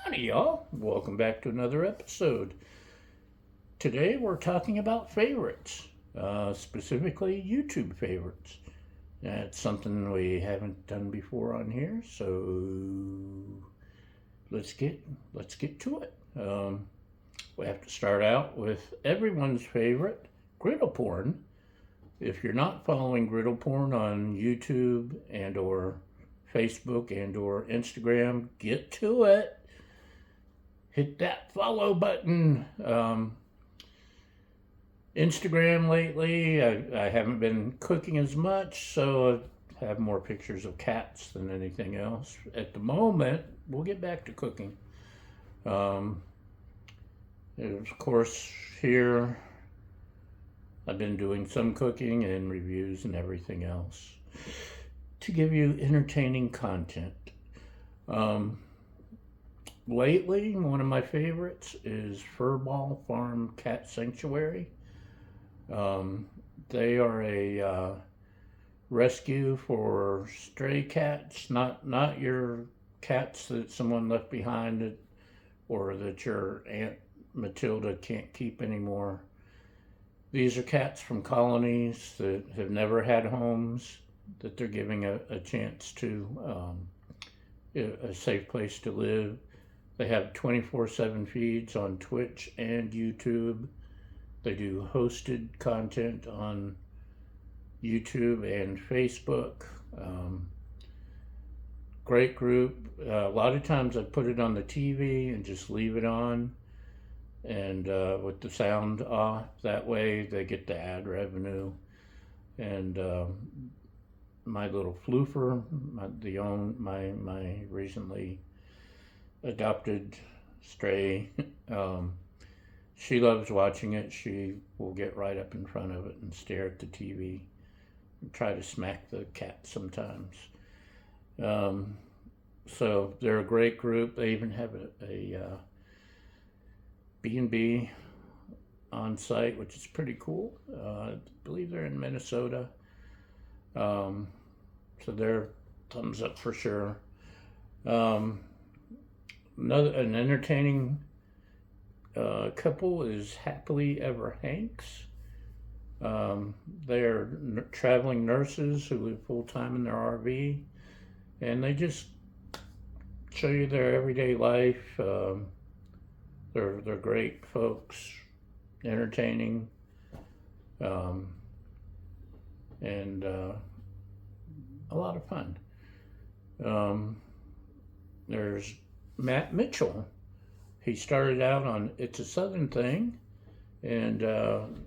Howdy, y'all. Welcome back to another episode. Today we're talking about favorites, specifically YouTube favorites. That's something we haven't done before on here, so let's get to it. We have to start out with everyone's favorite, griddle porn. If you're not following griddle porn on YouTube and or Facebook and or Instagram, get to it. Hit that follow button. Instagram lately, I haven't been cooking as much, so I have more pictures of cats than anything else. At the moment, we'll get back to cooking. Of course, here I've been doing some cooking and reviews and everything else to give you entertaining content. Lately, one of my favorites is Furball Farm Cat Sanctuary. They are a rescue for stray cats, not your cats that someone left behind or that your Aunt Matilda can't keep anymore. These are cats from colonies that have never had homes, that they're giving a chance to, a safe place to live. They have 24/7 feeds on Twitch and YouTube. They do hosted content on YouTube and Facebook. Great group. A lot of times I put it on the TV and just leave it on, and with the sound off. That way they get the ad revenue. And my little floofer, my recently adopted stray, she loves watching it. She will get right up in front of it and stare at the TV and try to smack the cat sometimes. So they're a great group. They even have a B&B on site, which is pretty cool. I believe they're in Minnesota. So they're thumbs up for sure. An entertaining couple is HappilyEverHanks. They're traveling nurses who live full-time in their RV, and they just show you their everyday life. They're great folks, entertaining, and a lot of fun. There's Matt Mitchell. He started out on It's a Southern Thing, and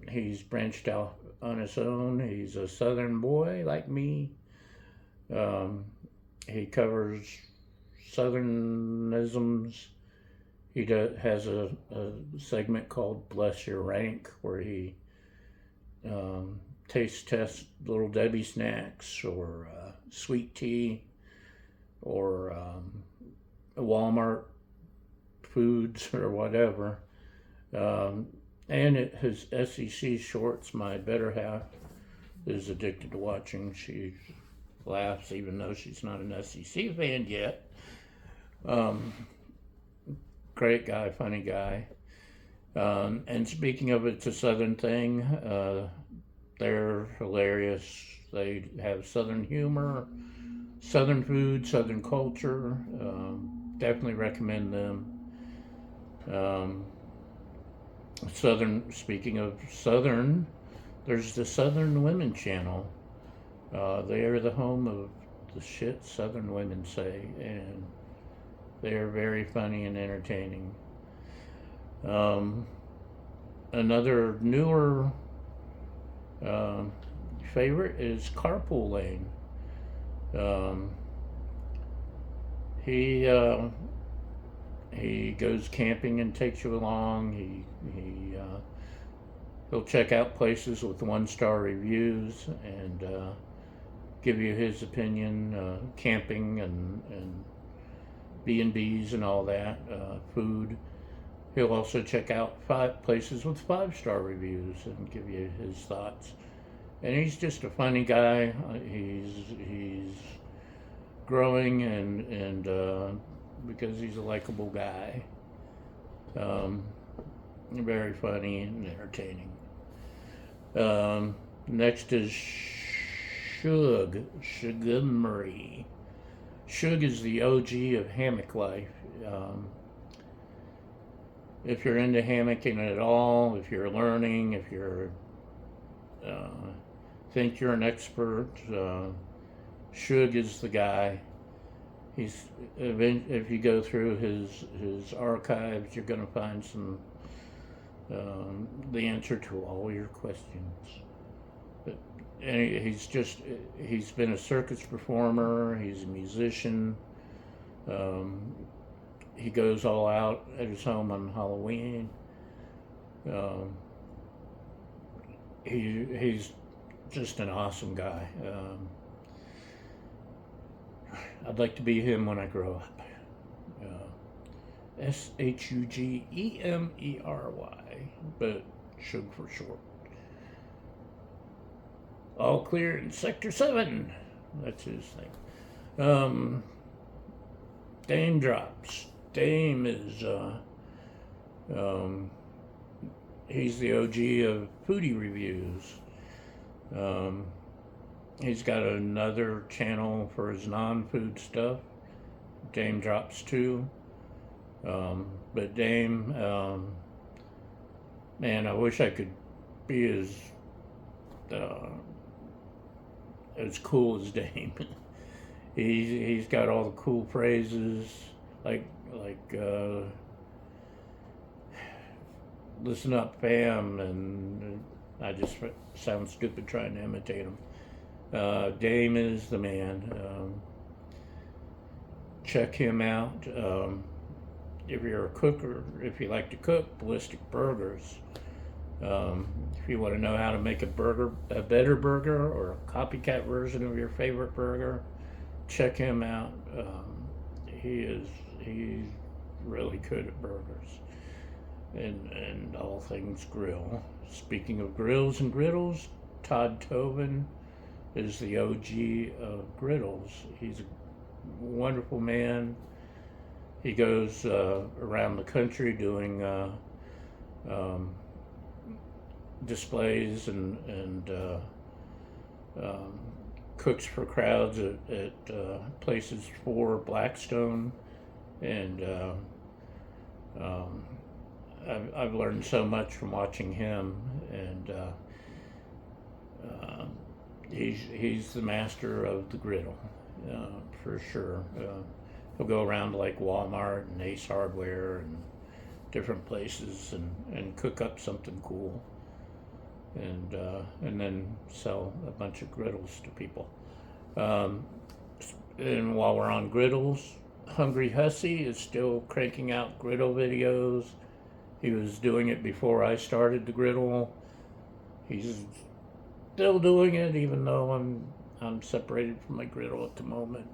he's branched out on his own. He's a Southern boy like me. He covers Southernisms. He has a segment called Bless Your Rank, where he taste tests Little Debbie snacks or sweet tea or Walmart foods or whatever. And his SEC shorts, my better half is addicted to watching. She laughs even though she's not an SEC fan yet. Great guy, funny guy. And speaking of It's a Southern Thing, they're hilarious. They have Southern humor, Southern food, Southern culture. Definitely recommend them. Speaking of Southern, there's the Southern Women channel. They are the home of the shit Southern women say, and they are very funny and entertaining. Another newer favorite is Karrpool Lane. He goes camping and takes you along. He'll check out places with 1-star reviews and give you his opinion, camping and B&Bs and all that, food. He'll also check out 5 places with 5-star reviews and give you his thoughts. And he's just a funny guy. He's growing and because he's a likable guy. Very funny and entertaining. Next is Shugemery. Shug is the OG of hammock life. If you're into hammocking at all, if you're learning, if you're think you're an expert, Shug is the guy. If you go through his archives, you're going to find some the answer to all your questions. And he's been a circus performer. He's a musician. He goes all out at his home on Halloween. He's just an awesome guy. I'd like to be him when I grow up. Shugemery, but Shug for short. All clear in Sector 7. That's his thing. Daym Drops. Daym is, he's the OG of foodie reviews. He's got another channel for his non-food stuff, Daym Drops 2. But Daym, man, I wish I could be as cool as Daym. He's got all the cool phrases, like listen up, fam, and I just sound stupid trying to imitate him. Daym is the man. Check him out. If you're a cooker, if you like to cook, Ballistic Burgers. If you want to know how to make a better burger, or a copycat version of your favorite burger, check him out. He's really good at burgers and all things grill. Speaking of grills and griddles, Todd Toven is the OG of griddles. He's a wonderful man. He goes around the country doing displays and cooks for crowds at places for Blackstone, and I've learned so much from watching him, and he's the master of the griddle, for sure. He'll go around to like Walmart and Ace Hardware and different places and cook up something cool, and then sell a bunch of griddles to people. And while we're on griddles, Hungry Hussey is still cranking out griddle videos. He was doing it before I started the griddle. He's still doing it, even though I'm separated from my griddle at the moment.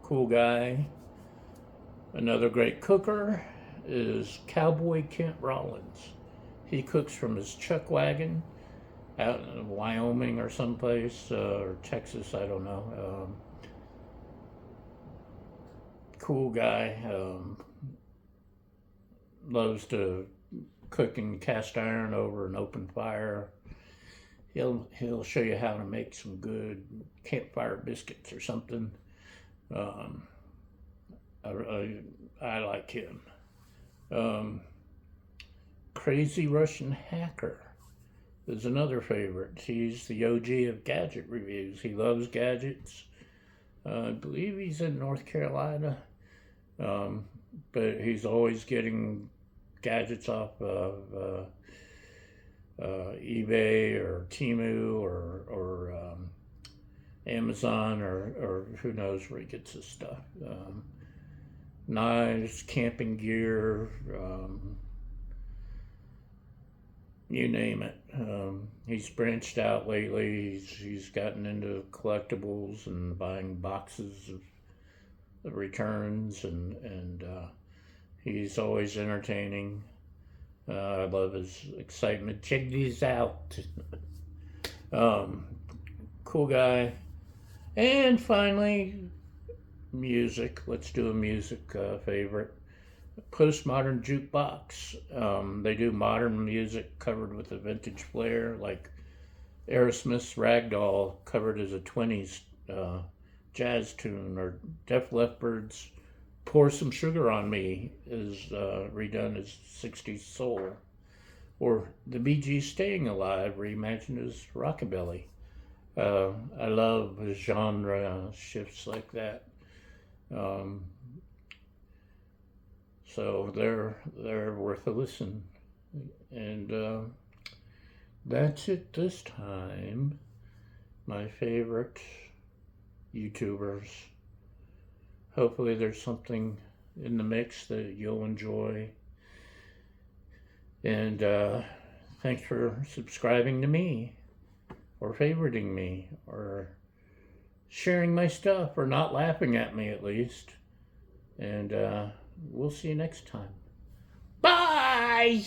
Cool guy. Another great cooker is Cowboy Rollins. He cooks from his chuck wagon out in Wyoming or someplace, or Texas, I don't know. Cool guy. Loves to cook in cast iron over an open fire. He'll show you how to make some good campfire biscuits or something. I like him. CrazyRussianHacker is another favorite. He's the OG of gadget reviews. He loves gadgets. I believe he's in North Carolina, but he's always getting gadgets off of eBay or Temu or Amazon or who knows where he gets his stuff. Knives, camping gear, you name it. He's branched out lately. He's gotten into collectibles and buying boxes of returns, and he's always entertaining. I love his excitement. Check these out. Cool guy. And finally, music. Let's do a music favorite. PostmodernJukebox. They do modern music covered with a vintage flair, like Aerosmith's Ragdoll covered as a 20s jazz tune, or Def Leppard's Pour Some Sugar on Me is redone as 60s soul, or the Bee Gees' Staying Alive reimagined as rockabilly. I love genre shifts like that. So they're worth a listen. And that's it this time. My favorite YouTubers. Hopefully there's something in the mix that you'll enjoy. And thanks for subscribing to me, or favoriting me, or sharing my stuff, or not laughing at me at least. And we'll see you next time. Bye!